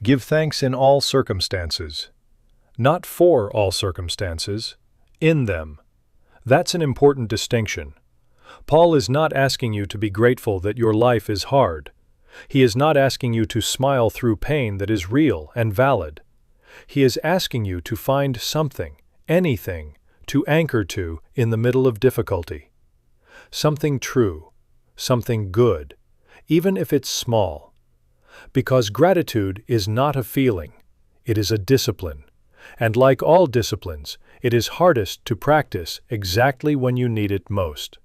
Give thanks in all circumstances. Not for all circumstances, in them. That's an important distinction. Paul is not asking you to be grateful that your life is hard. He is not asking you to smile through pain that is real and valid. He is asking you to find something, anything, to anchor to in the middle of difficulty. Something true, something good, even if it's small. Because gratitude is not a feeling, it is a discipline. And like all disciplines, it is hardest to practice exactly when you need it most.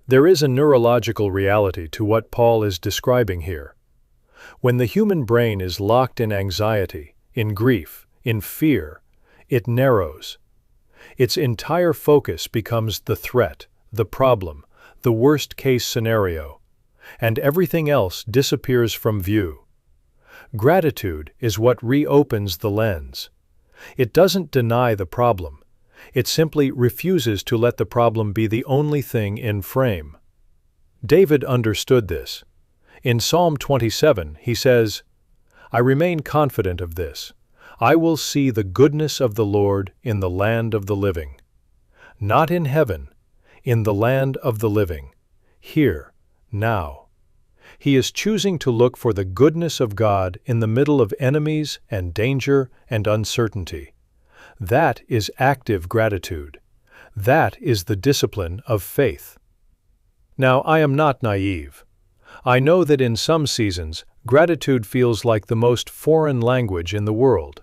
There is a neurological reality to what Paul is describing here. When the human brain is locked in anxiety, in grief, in fear, it narrows. Its entire focus becomes the threat, the problem, the worst-case scenario, and everything else disappears from view. Gratitude is what reopens the lens. It doesn't deny the problem. It simply refuses to let the problem be the only thing in frame. David understood this. In Psalm 27, he says, "I remain confident of this. I will see the goodness of the Lord in the land of the living." Not in heaven, in the land of the living. Here, now. He is choosing to look for the goodness of God in the middle of enemies and danger and uncertainty. That is active gratitude. That is the discipline of faith. Now, I am not naive. I know that in some seasons, gratitude feels like the most foreign language in the world.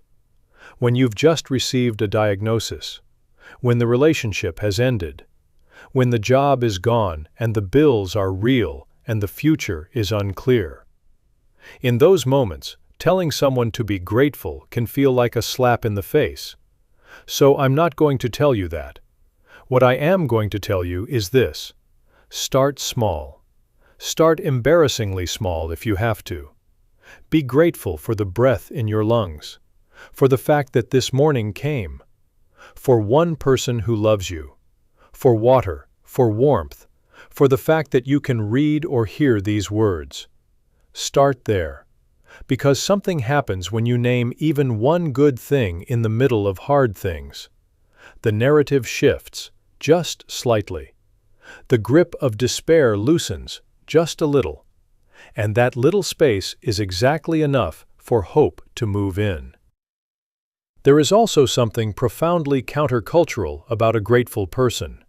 When you've just received a diagnosis, when the relationship has ended, when the job is gone and the bills are real and the future is unclear. In those moments, telling someone to be grateful can feel like a slap in the face. So I'm not going to tell you that. What I am going to tell you is this: start small. Start embarrassingly small if you have to. Be grateful for the breath in your lungs, for the fact that this morning came, for one person who loves you, for water, for warmth, for the fact that you can read or hear these words. Start there, because something happens when you name even one good thing in the middle of hard things. The narrative shifts, just slightly. The grip of despair loosens, just a little. And that little space is exactly enough for hope to move in. There is also something profoundly countercultural about a grateful person.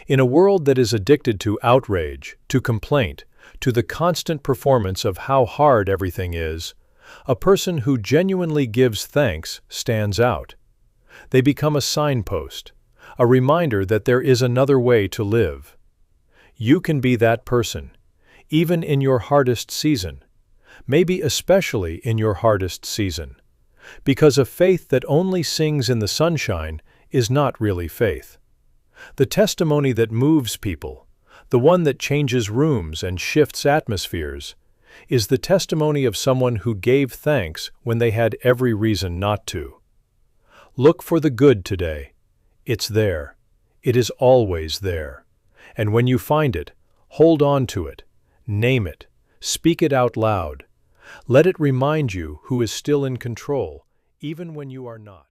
In a world that is addicted to outrage, to complaint, to the constant performance of how hard everything is, a person who genuinely gives thanks stands out. They become a signpost, a reminder that there is another way to live. You can be that person, even in your hardest season, maybe especially in your hardest season, because a faith that only sings in the sunshine is not really faith. The testimony that moves people, the one that changes rooms and shifts atmospheres, is the testimony of someone who gave thanks when they had every reason not to. Look for the good today. It's there. It is always there. And when you find it, hold on to it. Name it. Speak it out loud. Let it remind you who is still in control, even when you are not.